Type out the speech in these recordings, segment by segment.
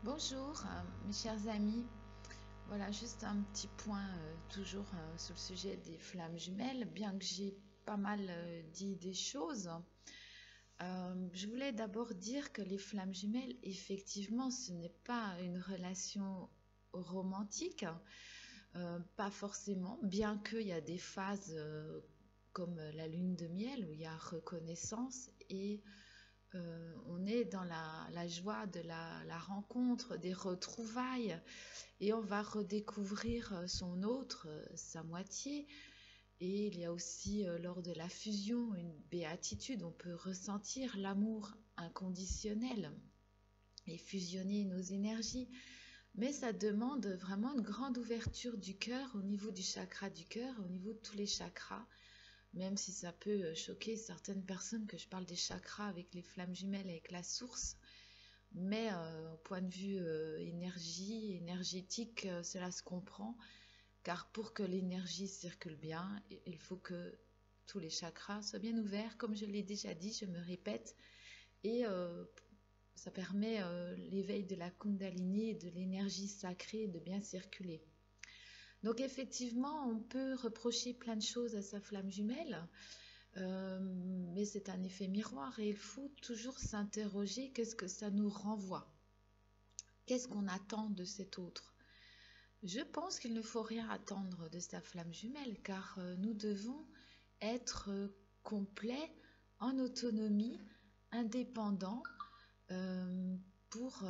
Bonjour, mes chers amis. Voilà, juste un petit point toujours sur le sujet des flammes jumelles, bien que j'ai pas mal dit des choses. Je voulais d'abord dire que les flammes jumelles, effectivement, ce n'est pas une relation romantique, pas forcément, bien qu'il y a des phases comme la lune de miel où il y a reconnaissance et on est dans la joie de la rencontre, des retrouvailles, et on va redécouvrir son autre, sa moitié. Et il y a aussi lors de la fusion une béatitude, on peut ressentir l'amour inconditionnel et fusionner nos énergies. Mais ça demande vraiment une grande ouverture du cœur au niveau du chakra du cœur, au niveau de tous les chakras, même si ça peut choquer certaines personnes que je parle des chakras avec les flammes jumelles, avec la source. Mais au point de vue énergétique, cela se comprend, car pour que l'énergie circule bien, il faut que tous les chakras soient bien ouverts, comme je l'ai déjà dit, je me répète, et ça permet l'éveil de la Kundalini et de l'énergie sacrée de bien circuler. Donc effectivement, on peut reprocher plein de choses à sa flamme jumelle, mais c'est un effet miroir et il faut toujours s'interroger qu'est-ce que ça nous renvoie. Qu'est-ce qu'on attend de cet autre? Je pense qu'il ne faut rien attendre de sa flamme jumelle, car nous devons être complets, en autonomie, indépendants, euh, pour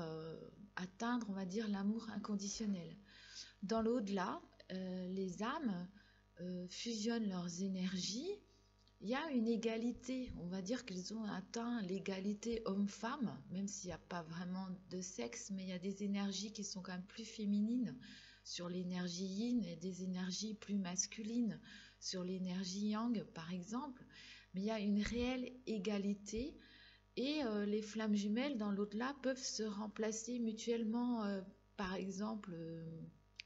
atteindre, on va dire, l'amour inconditionnel. Dans l'au-delà, les âmes fusionnent leurs énergies. Il y a une égalité, on va dire qu'ils ont atteint l'égalité homme-femme, même s'il n'y a pas vraiment de sexe, mais il y a des énergies qui sont quand même plus féminines sur l'énergie yin et des énergies plus masculines sur l'énergie yang, par exemple. Mais il y a une réelle égalité et les flammes jumelles dans l'au-delà peuvent se remplacer mutuellement. Par exemple,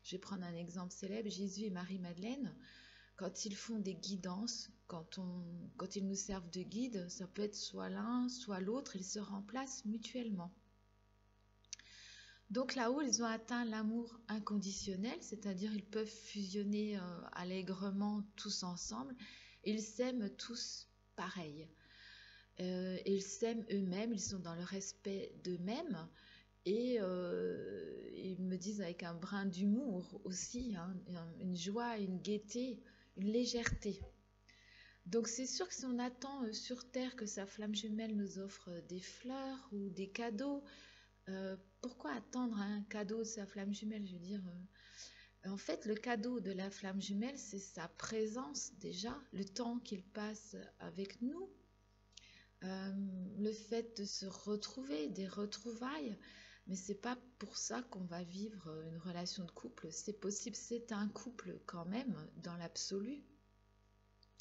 je vais prendre un exemple célèbre, Jésus et Marie-Madeleine. Quand ils font des guidances, quand ils nous servent de guide, ça peut être soit l'un, soit l'autre, ils se remplacent mutuellement. Donc là-haut, ils ont atteint l'amour inconditionnel, c'est-à-dire ils peuvent fusionner allègrement tous ensemble. Ils s'aiment tous pareil. Ils s'aiment eux-mêmes, ils sont dans le respect d'eux-mêmes. Et ils me disent avec un brin d'humour aussi, hein, une joie, une gaieté, une légèreté. Donc c'est sûr que si on attend sur Terre que sa flamme jumelle nous offre des fleurs ou des cadeaux, pourquoi attendre un cadeau de sa flamme jumelle? Je veux dire, en fait, le cadeau de la flamme jumelle, c'est sa présence déjà, le temps qu'il passe avec nous, euh, le fait de se retrouver, des retrouvailles. Mais c'est pas pour ça qu'on va vivre une relation de couple. C'est possible, c'est un couple quand même, dans l'absolu.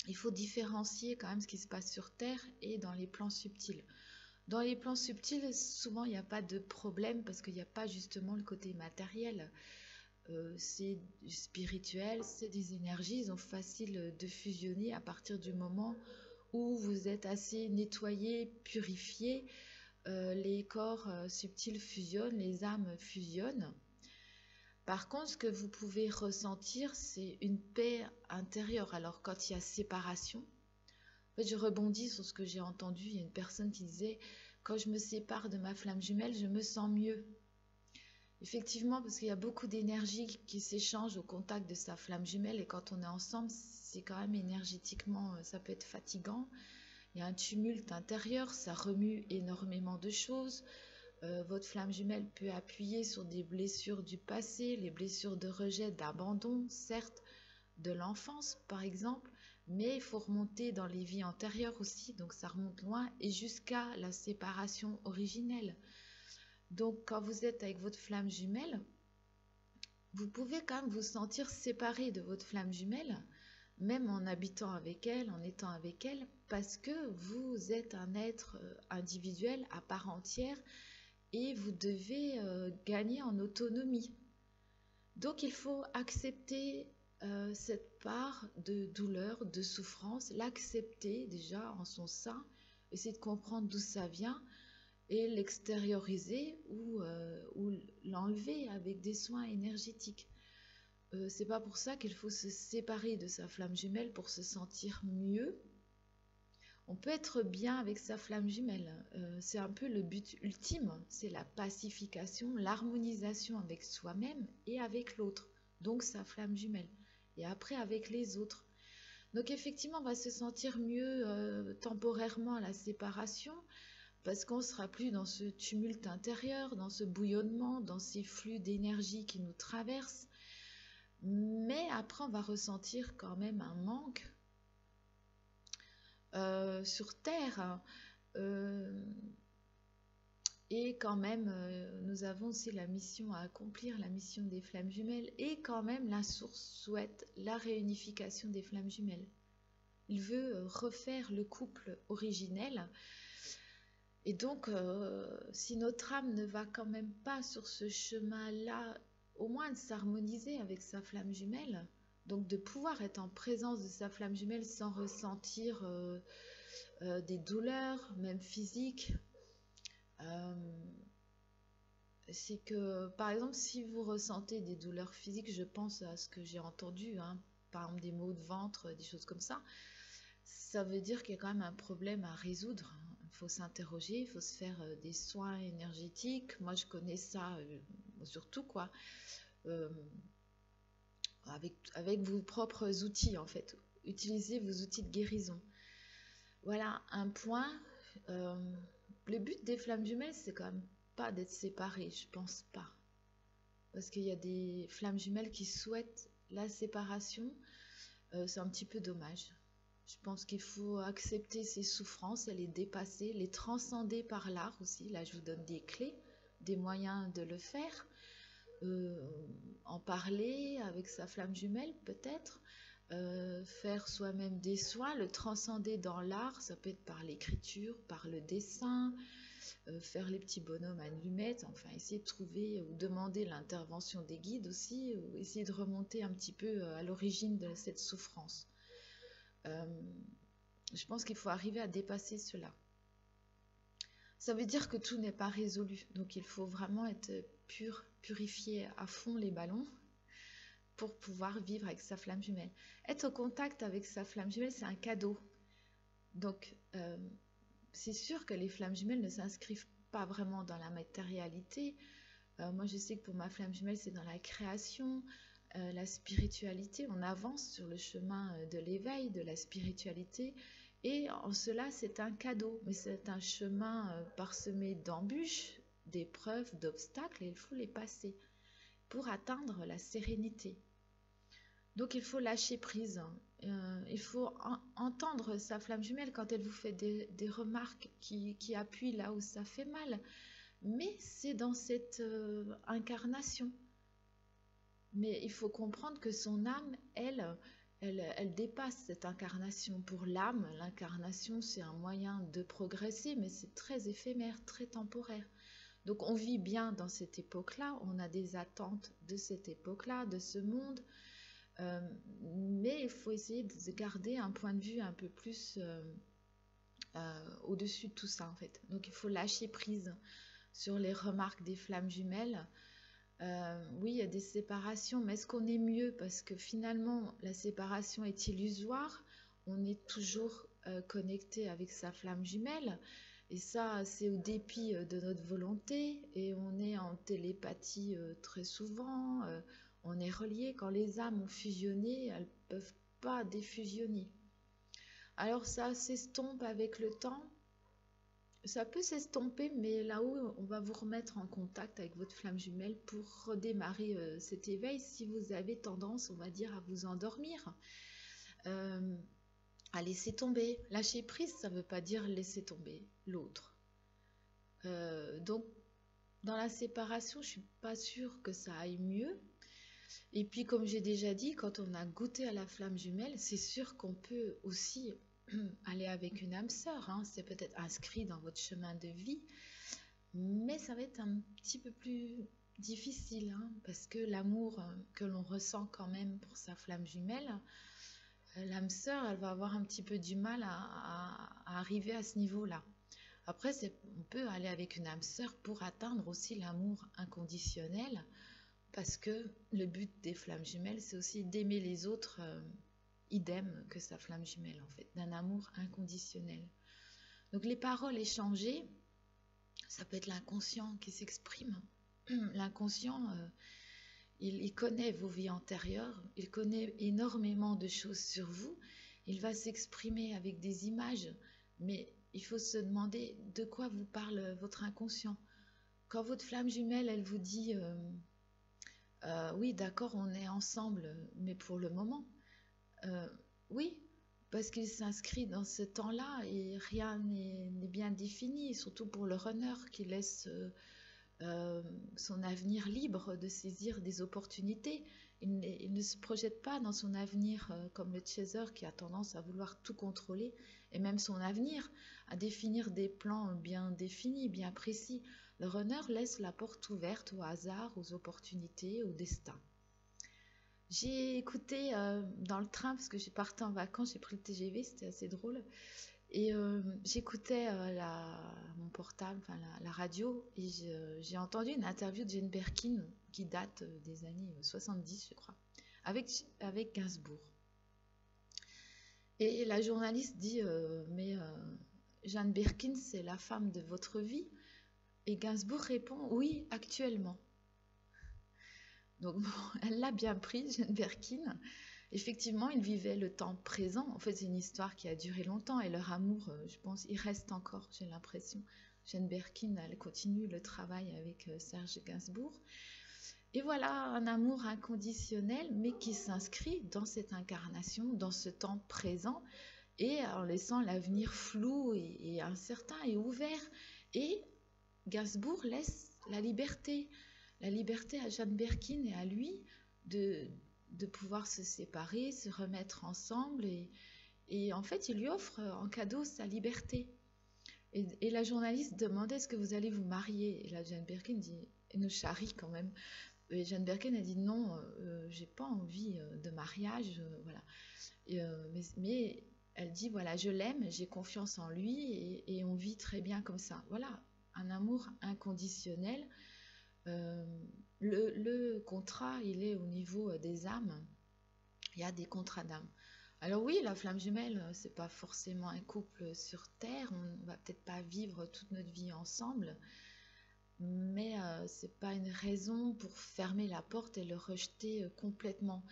Il faut différencier quand même ce qui se passe sur Terre et dans les plans subtils. Dans les plans subtils, souvent il n'y a pas de problème parce qu'il n'y a pas justement le côté matériel. C'est spirituel, c'est des énergies, ils sont faciles de fusionner à partir du moment où vous êtes assez nettoyé, purifié. Les corps subtils fusionnent, les âmes fusionnent. Par contre, ce que vous pouvez ressentir, c'est une paix intérieure. Alors, quand il y a séparation, en fait, je rebondis sur ce que j'ai entendu. Il y a une personne qui disait, quand je me sépare de ma flamme jumelle, je me sens mieux. Effectivement, parce qu'il y a beaucoup d'énergie qui s'échange au contact de sa flamme jumelle et quand on est ensemble, c'est quand même énergétiquement, ça peut être fatigant. Il y a un tumulte intérieur, ça remue énormément de choses. Votre flamme jumelle peut appuyer sur des blessures du passé, les blessures de rejet, d'abandon, certes, de l'enfance par exemple, mais il faut remonter dans les vies antérieures aussi, donc ça remonte loin et jusqu'à la séparation originelle. Donc quand vous êtes avec votre flamme jumelle, vous pouvez quand même vous sentir séparé de votre flamme jumelle, même en habitant avec elle, en étant avec elle, parce que vous êtes un être individuel à part entière et vous devez gagner en autonomie. Donc il faut accepter cette part de douleur, de souffrance, l'accepter déjà en son sein, essayer de comprendre d'où ça vient et l'extérioriser ou l'enlever avec des soins énergétiques. C'est pas pour ça qu'il faut se séparer de sa flamme jumelle pour se sentir mieux. On peut être bien avec sa flamme jumelle. C'est un peu le but ultime, c'est la pacification, l'harmonisation avec soi-même et avec l'autre, donc sa flamme jumelle. Et après avec les autres. Donc effectivement, on va se sentir mieux temporairement à la séparation parce qu'on ne sera plus dans ce tumulte intérieur, dans ce bouillonnement, dans ces flux d'énergie qui nous traversent. Mais après, on va ressentir quand même un manque sur Terre. Hein. Et quand même, nous avons aussi la mission à accomplir, la mission des flammes jumelles. Et quand même, la source souhaite la réunification des flammes jumelles. Il veut refaire le couple originel. Et donc, si notre âme ne va quand même pas sur ce chemin-là, au moins de s'harmoniser avec sa flamme jumelle, donc de pouvoir être en présence de sa flamme jumelle sans ressentir des douleurs, même physiques, c'est que, par exemple, si vous ressentez des douleurs physiques, je pense à ce que j'ai entendu, hein, par exemple des maux de ventre, des choses comme ça veut dire qu'il y a quand même un problème à résoudre. Il faut s'interroger, il faut se faire des soins énergétiques. Moi, je connais ça surtout, quoi, euh, avec vos propres outils, en fait. Utilisez vos outils de guérison. Voilà, un point. Euh, le but des flammes jumelles, c'est quand même pas d'être séparés, je pense pas. Parce qu'il y a des flammes jumelles qui souhaitent la séparation. C'est un petit peu dommage. Je pense qu'il faut accepter ces souffrances et les dépasser, les transcender par l'art aussi. Là, je vous donne des clés, des moyens de le faire. En parler avec sa flamme jumelle, peut-être. Faire soi-même des soins, le transcender dans l'art, ça peut être par l'écriture, par le dessin, faire les petits bonhommes allumettes, enfin essayer de trouver ou demander l'intervention des guides aussi, ou essayer de remonter un petit peu à l'origine de cette souffrance. Je pense qu'il faut arriver à dépasser cela. Ça veut dire que tout n'est pas résolu, donc il faut vraiment être purifier à fond les ballons pour pouvoir vivre avec sa flamme jumelle. Être au contact avec sa flamme jumelle, c'est un cadeau. Donc, c'est sûr que les flammes jumelles ne s'inscrivent pas vraiment dans la matérialité. Moi, je sais que pour ma flamme jumelle, c'est dans la création, la spiritualité. On avance sur le chemin de l'éveil, de la spiritualité. Et en cela, c'est un cadeau. Mais c'est un chemin parsemé d'embûches, d'épreuves, d'obstacles, et il faut les passer pour atteindre la sérénité. Donc il faut lâcher prise. Il faut entendre sa flamme jumelle quand elle vous fait des remarques qui appuient là où ça fait mal. Mais c'est dans cette incarnation. Mais il faut comprendre que son âme, elle dépasse cette incarnation. Pour l'âme, l'incarnation, c'est un moyen de progresser, mais c'est très éphémère, très temporaire. Donc on vit bien dans cette époque-là, on a des attentes de cette époque-là, de ce monde, mais il faut essayer de garder un point de vue un peu plus au-dessus de tout ça en fait. Donc il faut lâcher prise sur les remarques des flammes jumelles. Oui, il y a des séparations, mais est-ce qu'on est mieux? Parce que finalement, la séparation est illusoire. On est toujours connecté avec sa flamme jumelle. Et ça, c'est au dépit de notre volonté. Et on est en télépathie très souvent. On est relié. Quand les âmes ont fusionné, elles ne peuvent pas défusionner. Alors ça s'estompe avec le temps. Ça peut s'estomper, mais là-haut, on va vous remettre en contact avec votre flamme jumelle pour redémarrer cet éveil si vous avez tendance, on va dire, à vous endormir, à laisser tomber. Lâcher prise, ça ne veut pas dire laisser tomber l'autre. Donc, dans la séparation, je ne suis pas sûre que ça aille mieux. Et puis, comme j'ai déjà dit, quand on a goûté à la flamme jumelle, c'est sûr qu'on peut aussi aller avec une âme sœur, hein. C'est peut-être inscrit dans votre chemin de vie, mais ça va être un petit peu plus difficile, hein, parce que l'amour que l'on ressent quand même pour sa flamme jumelle, l'âme sœur, elle va avoir un petit peu du mal à arriver à ce niveau-là. Après, on peut aller avec une âme sœur pour atteindre aussi l'amour inconditionnel, parce que le but des flammes jumelles, c'est aussi d'aimer les autres idem que sa flamme jumelle, en fait, d'un amour inconditionnel. Donc les paroles échangées, ça peut être l'inconscient qui s'exprime. L'inconscient, il connaît vos vies antérieures, il connaît énormément de choses sur vous, il va s'exprimer avec des images, mais il faut se demander de quoi vous parle votre inconscient. Quand votre flamme jumelle, elle vous dit oui, d'accord, on est ensemble, mais pour le moment, euh, oui, parce qu'il s'inscrit dans ce temps-là et rien n'est bien défini, surtout pour le runner qui laisse son avenir libre de saisir des opportunités. Il ne se projette pas dans son avenir comme le chaser qui a tendance à vouloir tout contrôler, et même son avenir, à définir des plans bien définis, bien précis. Le runner laisse la porte ouverte au hasard, aux opportunités, au destin. J'ai écouté dans le train, parce que j'ai parti en vacances, j'ai pris le TGV, c'était assez drôle. Et j'écoutais mon portable, enfin la radio, et j'ai entendu une interview de Jane Birkin qui date des années 70, je crois, avec Gainsbourg. Et la journaliste dit mais Jane Birkin, c'est la femme de votre vie? Et Gainsbourg répond oui, actuellement. Donc bon, elle l'a bien pris, Jane Birkin. Effectivement, ils vivaient le temps présent. En fait, c'est une histoire qui a duré longtemps et leur amour, je pense, il reste encore, j'ai l'impression. Jane Birkin, elle continue le travail avec Serge Gainsbourg. Et voilà, un amour inconditionnel, mais qui s'inscrit dans cette incarnation, dans ce temps présent, et en laissant l'avenir flou et incertain et ouvert. Et Gainsbourg laisse la liberté à Jane Birkin et à lui de pouvoir se séparer, se remettre ensemble et en fait il lui offre en cadeau sa liberté. Et la journaliste demandait est-ce que vous allez vous marier? Et la Jane Birkin dit, elle nous charrie quand même. Et Jane Birkin a dit non, j'ai pas envie de mariage, voilà. Mais elle dit voilà, je l'aime, j'ai confiance en lui et on vit très bien comme ça. Voilà, un amour inconditionnel. Le contrat, il est au niveau des âmes. Il y a des contrats d'âme. Alors oui, la flamme jumelle, c'est pas forcément un couple sur Terre. On va peut-être pas vivre toute notre vie ensemble, mais c'est pas une raison pour fermer la porte et le rejeter complètement.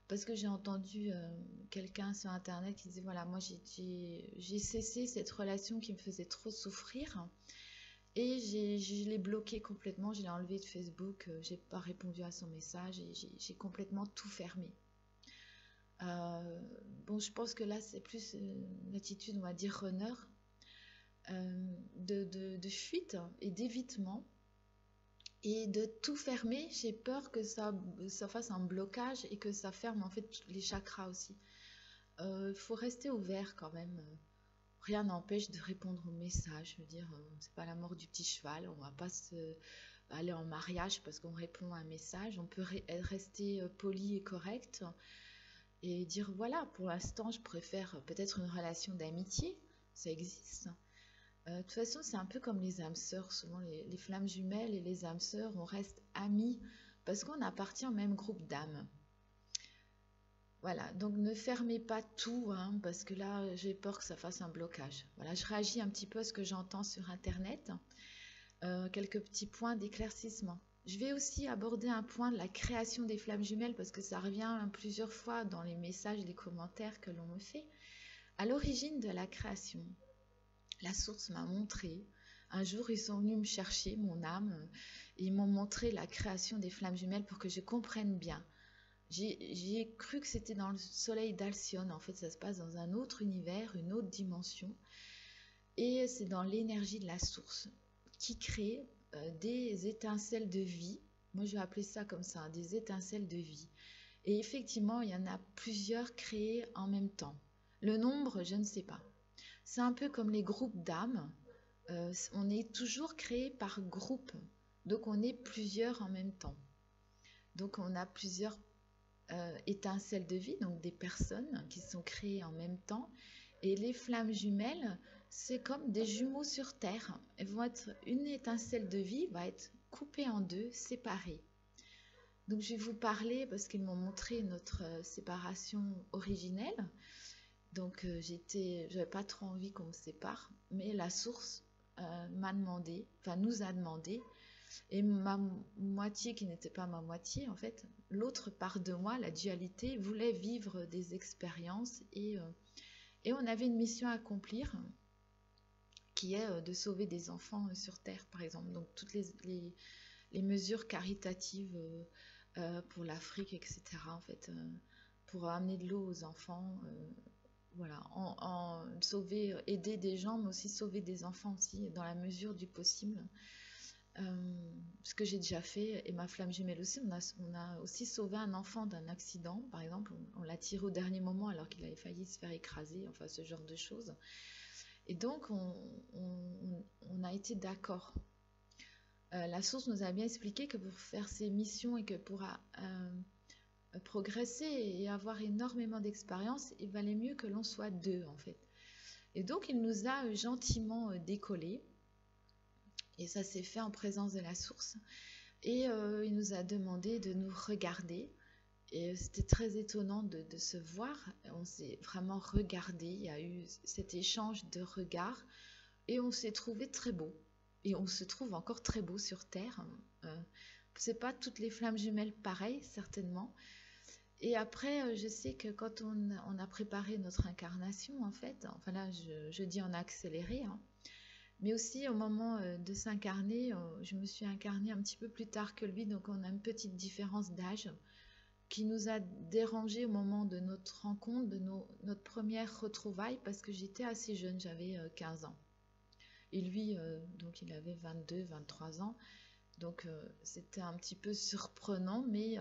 Parce que j'ai entendu quelqu'un sur Internet qui disait voilà, moi j'ai cessé cette relation qui me faisait trop souffrir. Et je l'ai bloqué complètement, je l'ai enlevé de Facebook, j'ai pas répondu à son message et j'ai complètement tout fermé. Bon, je pense que là, c'est plus une attitude, on va dire, runner, de fuite et d'évitement. Et de tout fermer, j'ai peur que ça fasse un blocage et que ça ferme en fait les chakras aussi. Il faut rester ouvert quand même. Rien n'empêche de répondre aux messages. Je veux dire, c'est pas la mort du petit cheval. On va pas aller en mariage parce qu'on répond à un message. On peut rester poli et correct et dire voilà, pour l'instant, je préfère peut-être une relation d'amitié. Ça existe. De toute façon, c'est un peu comme les âmes sœurs. Souvent, les flammes jumelles et les âmes sœurs, on reste amis parce qu'on appartient au même groupe d'âmes. Voilà, donc ne fermez pas tout, hein, parce que là, j'ai peur que ça fasse un blocage. Voilà, je réagis un petit peu à ce que j'entends sur Internet. Quelques petits points d'éclaircissement. Je vais aussi aborder un point de la création des flammes jumelles, parce que ça revient plusieurs fois dans les messages, les commentaires que l'on me fait. À l'origine de la création, la source m'a montré. Un jour, ils sont venus me chercher, mon âme, et ils m'ont montré la création des flammes jumelles pour que je comprenne bien. J'ai cru que c'était dans le soleil d'Alcyone. En fait, ça se passe dans un autre univers, une autre dimension. Et c'est dans l'énergie de la source qui crée des étincelles de vie. Moi, je vais appeler ça comme ça, des étincelles de vie. Et effectivement, il y en a plusieurs créées en même temps. Le nombre, je ne sais pas. C'est un peu comme les groupes d'âmes. On est toujours créé par groupe. Donc, on est plusieurs en même temps. Donc, on a plusieurs étincelles de vie, donc des personnes qui sont créées en même temps. Et les flammes jumelles, c'est comme des jumeaux sur Terre. Elles vont être, une étincelle de vie va être coupée en deux, séparée. Donc je vais vous parler parce qu'ils m'ont montré notre séparation originelle. Donc j'avais pas trop envie qu'on me sépare, mais la source m'a demandé, enfin nous a demandé, et ma moitié qui n'était pas ma moitié en fait, l'autre part de moi, la dualité, voulait vivre des expériences et on avait une mission à accomplir qui est de sauver des enfants sur Terre par exemple. Donc toutes les mesures caritatives pour l'Afrique, etc. En fait, pour amener de l'eau aux enfants. Voilà, sauver, aider des gens, mais aussi sauver des enfants aussi, dans la mesure du possible. Ce que j'ai déjà fait, et ma flamme jumelle aussi, on a aussi sauvé un enfant d'un accident, par exemple, on l'a tiré au dernier moment alors qu'il avait failli se faire écraser, enfin ce genre de choses. Et donc on a été d'accord. La source nous a bien expliqué que pour faire ces missions et que pour progresser et avoir énormément d'expérience, il valait mieux que l'on soit deux en fait. Et donc il nous a gentiment décollé et ça s'est fait en présence de la source et il nous a demandé de nous regarder et c'était très étonnant de se voir. On s'est vraiment regardé, il y a eu cet échange de regards et on s'est trouvé très beau et on se trouve encore très beau sur Terre. C'est pas toutes les flammes jumelles pareilles certainement. Et après, je sais que quand on a préparé notre incarnation, en fait, enfin là, je dis en accéléré, hein, mais aussi au moment de s'incarner, je me suis incarnée un petit peu plus tard que lui, donc on a une petite différence d'âge qui nous a dérangé au moment de notre rencontre, de notre première retrouvaille, parce que j'étais assez jeune, j'avais 15 ans. Et lui, donc il avait 22, 23 ans, donc c'était un petit peu surprenant, mais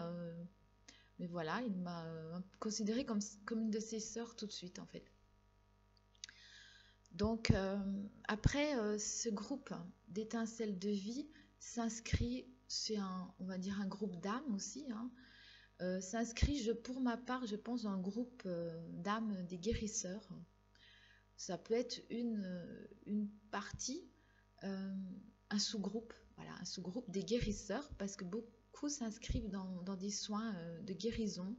voilà, il m'a considérée comme une de ses sœurs tout de suite en fait. Donc après, ce groupe d'étincelles de vie s'inscrit, c'est on va dire un groupe d'âmes aussi, hein, s'inscrit, pour ma part, je pense, dans le groupe d'âmes des guérisseurs. Ça peut être une partie, un sous-groupe, voilà, un sous-groupe des guérisseurs, parce que beaucoup s'inscrivent dans des soins de guérison,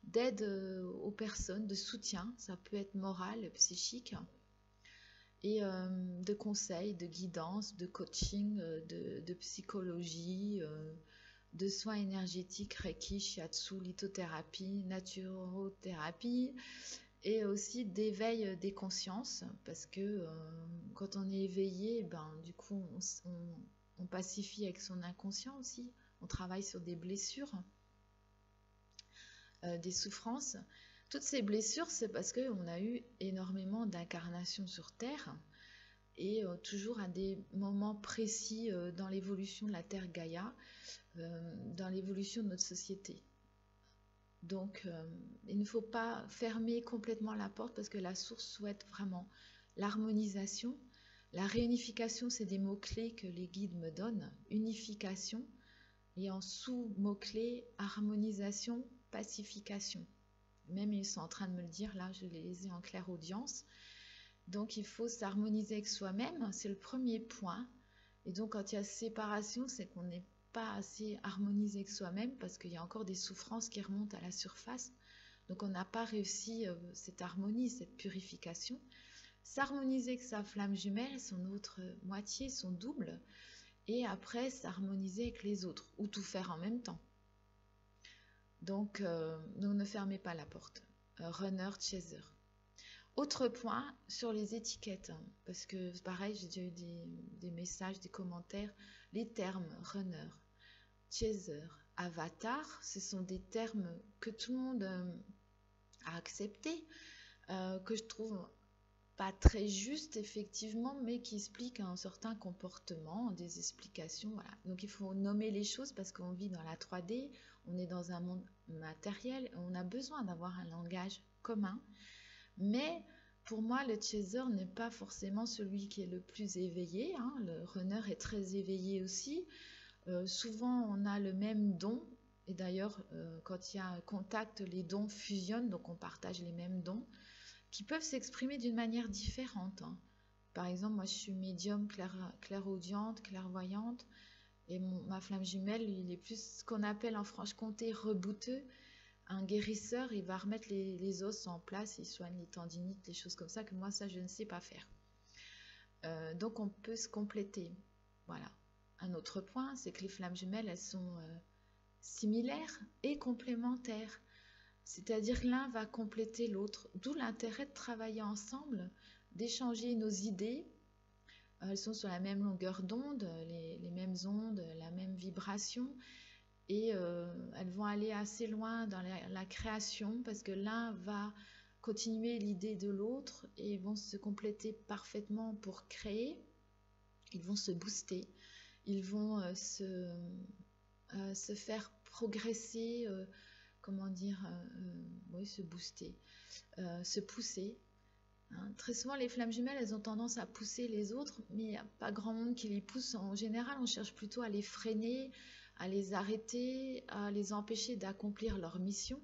d'aide aux personnes, de soutien, ça peut être moral, psychique, et de conseils, de guidance, de coaching, de psychologie, de soins énergétiques, Reiki, Shiatsu, lithothérapie, naturothérapie, et aussi d'éveil des consciences, parce que quand on est éveillé, ben, du coup, on pacifie avec son inconscient aussi, on travaille sur des blessures, des souffrances. Toutes ces blessures, c'est parce qu'on a eu énormément d'incarnations sur Terre, et toujours à des moments précis dans l'évolution de la Terre Gaïa, dans l'évolution de notre société. Donc, il ne faut pas fermer complètement la porte parce que la source souhaite vraiment l'harmonisation. La réunification, c'est des mots-clés que les guides me donnent. Unification et en sous-mots-clés, harmonisation, pacification. Même ils sont en train de me le dire, là, je les ai en claire audience. Donc, il faut s'harmoniser avec soi-même, c'est le premier point. Et donc, quand il y a séparation, c'est qu'on n'est pas assez harmonisé avec soi-même parce qu'il y a encore des souffrances qui remontent à la surface. Donc, on n'a pas réussi cette harmonie, cette purification. S'harmoniser avec sa flamme jumelle, son autre moitié, son double. Et après, s'harmoniser avec les autres ou tout faire en même temps. Donc ne fermez pas la porte. Runner, chaser. Autre point sur les étiquettes, hein, parce que pareil, j'ai déjà eu des messages, des commentaires. Les termes runner, chaser, avatar, ce sont des termes que tout le monde a acceptés, que je trouve pas très justes effectivement, mais qui expliquent un certain comportement, des explications. Voilà. Donc il faut nommer les choses parce qu'on vit dans la 3D, on est dans un monde matériel, on a besoin d'avoir un langage commun. Mais pour moi, le chaser n'est pas forcément celui qui est le plus éveillé, hein. Le runner est très éveillé aussi. Souvent, on a le même don. Et d'ailleurs, quand il y a un contact, les dons fusionnent, donc on partage les mêmes dons, qui peuvent s'exprimer d'une manière différente, hein. Par exemple, moi je suis médium, clairaudiente, clairvoyante, et ma flamme jumelle, il est plus ce qu'on appelle en Franche-Comté rebouteux. Un guérisseur, il va remettre les os en place, il soigne les tendinites, les choses comme ça, que moi ça je ne sais pas faire. Donc on peut se compléter. Voilà. Un autre point, c'est que les flammes jumelles, elles sont similaires et complémentaires. C'est-à-dire que l'un va compléter l'autre, d'où l'intérêt de travailler ensemble, d'échanger nos idées. Elles sont sur la même longueur d'onde, les mêmes ondes, la même vibration, et elles vont aller assez loin dans la création parce que l'un va continuer l'idée de l'autre et vont se compléter parfaitement pour créer. Ils vont se booster, ils vont se faire progresser, comment dire, oui, se booster, se pousser. Hein. Très souvent, les flammes jumelles, elles ont tendance à pousser les autres, mais il n'y a pas grand monde qui les pousse. En général, on cherche plutôt à les freiner, à les arrêter, à les empêcher d'accomplir leur mission.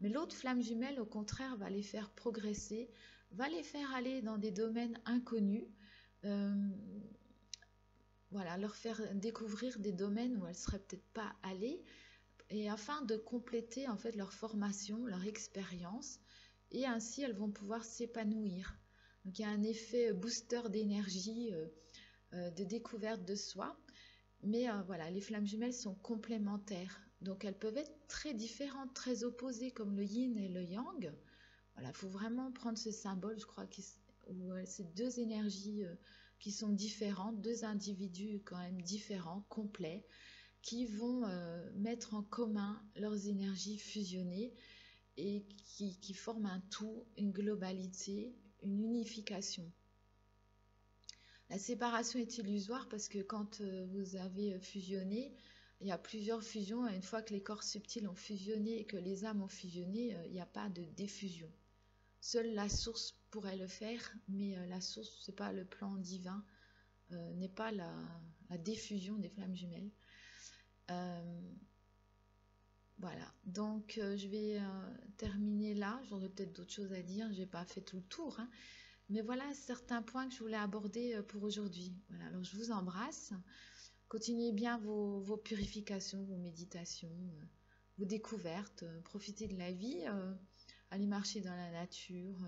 Mais l'autre flamme jumelle, au contraire, va les faire progresser, va les faire aller dans des domaines inconnus, euh, voilà, leur faire découvrir des domaines où elles ne seraient peut-être pas allées, et afin de compléter en fait leur formation, leur expérience, et ainsi elles vont pouvoir s'épanouir. Donc il y a un effet booster d'énergie, de découverte de soi, mais voilà, les flammes jumelles sont complémentaires, donc elles peuvent être très différentes, très opposées comme le yin et le yang. Voilà, il faut vraiment prendre ce symbole, je crois, où c'est deux énergies qui sont différentes, deux individus quand même différents, complets, qui vont mettre en commun leurs énergies fusionnées et qui forment un tout, une globalité, une unification. La séparation est illusoire parce que quand vous avez fusionné, il y a plusieurs fusions, et une fois que les corps subtils ont fusionné et que les âmes ont fusionné, il n'y a pas de diffusion. Seule la source pourrait le faire, mais la source, c'est pas le plan divin, n'est pas la diffusion des flammes jumelles. Voilà, donc je vais terminer là. J'aurais peut-être d'autres choses à dire, je n'ai pas fait tout le tour, hein. Mais voilà certains points que je voulais aborder pour aujourd'hui. Voilà, alors je vous embrasse. Continuez bien vos purifications, vos méditations, vos découvertes. Profitez de la vie, allez marcher dans la nature,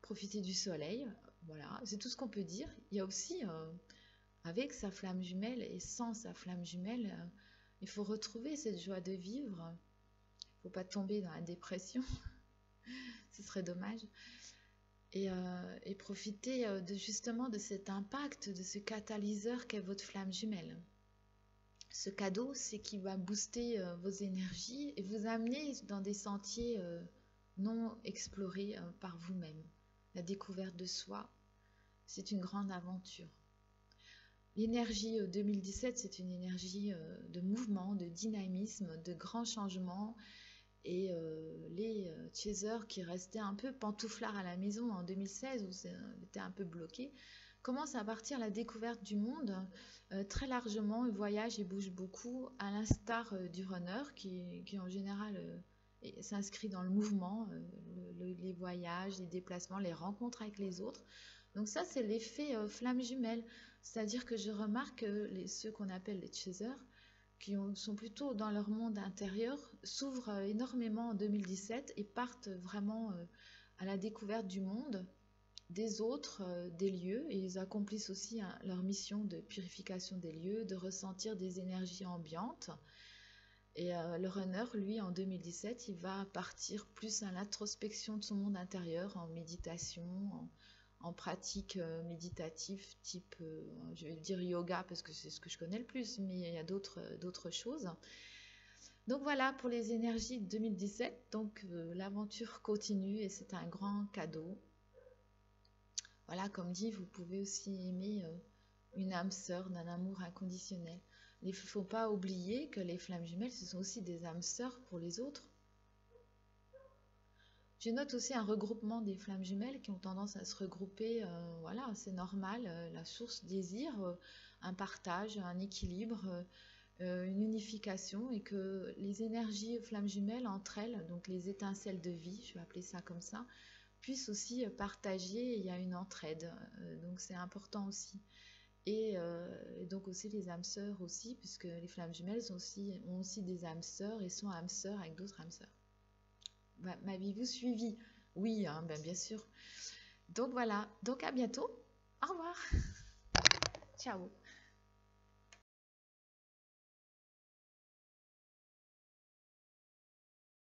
profitez du soleil. Voilà, c'est tout ce qu'on peut dire. Il y a aussi, avec sa flamme jumelle et sans sa flamme jumelle, il faut retrouver cette joie de vivre. Il ne faut pas tomber dans la dépression, ce serait dommage. Et profiter justement de cet impact, de ce catalyseur qu'est votre flamme jumelle. Ce cadeau, c'est qui va booster vos énergies et vous amener dans des sentiers non explorés par vous-même. La découverte de soi, c'est une grande aventure. L'énergie 2017, c'est une énergie de mouvement, de dynamisme, de grands changements. Et les chasers qui restaient un peu pantouflards à la maison en 2016, où c'était un peu bloqué, commencent à partir à la découverte du monde très largement. Ils voyagent et bougent beaucoup, à l'instar du runner qui en général s'inscrit dans le mouvement, les voyages, les déplacements, les rencontres avec les autres. Donc ça, c'est l'effet flamme jumelle. C'est-à-dire que je remarque que ceux qu'on appelle les chasers, qui sont plutôt dans leur monde intérieur, s'ouvrent énormément en 2017 et partent vraiment à la découverte du monde, des autres, des lieux, et ils accomplissent aussi leur mission de purification des lieux, de ressentir des énergies ambiantes. Et le runner, lui, en 2017, il va partir plus à l'introspection de son monde intérieur, en méditation, en pratique méditative type, je vais dire yoga parce que c'est ce que je connais le plus, mais il y a d'autres choses. Donc voilà pour les énergies de 2017. Donc l'aventure continue et c'est un grand cadeau. Voilà, comme dit, vous pouvez aussi aimer une âme sœur d'un amour inconditionnel. Il ne faut pas oublier que les flammes jumelles, ce sont aussi des âmes sœurs pour les autres. Je note aussi un regroupement des flammes jumelles qui ont tendance à se regrouper, voilà, c'est normal, la source désire un partage, un équilibre, une unification, et que les énergies flammes jumelles entre elles, donc les étincelles de vie, je vais appeler ça comme ça, puissent aussi partager, il y a une entraide, donc c'est important aussi. Et donc aussi les âmes sœurs aussi, puisque les flammes jumelles ont aussi des âmes sœurs et sont âmes sœurs avec d'autres âmes sœurs. M'avez-vous suivi? Oui, hein, ben bien sûr. Donc voilà, donc à bientôt. Au revoir. Ciao.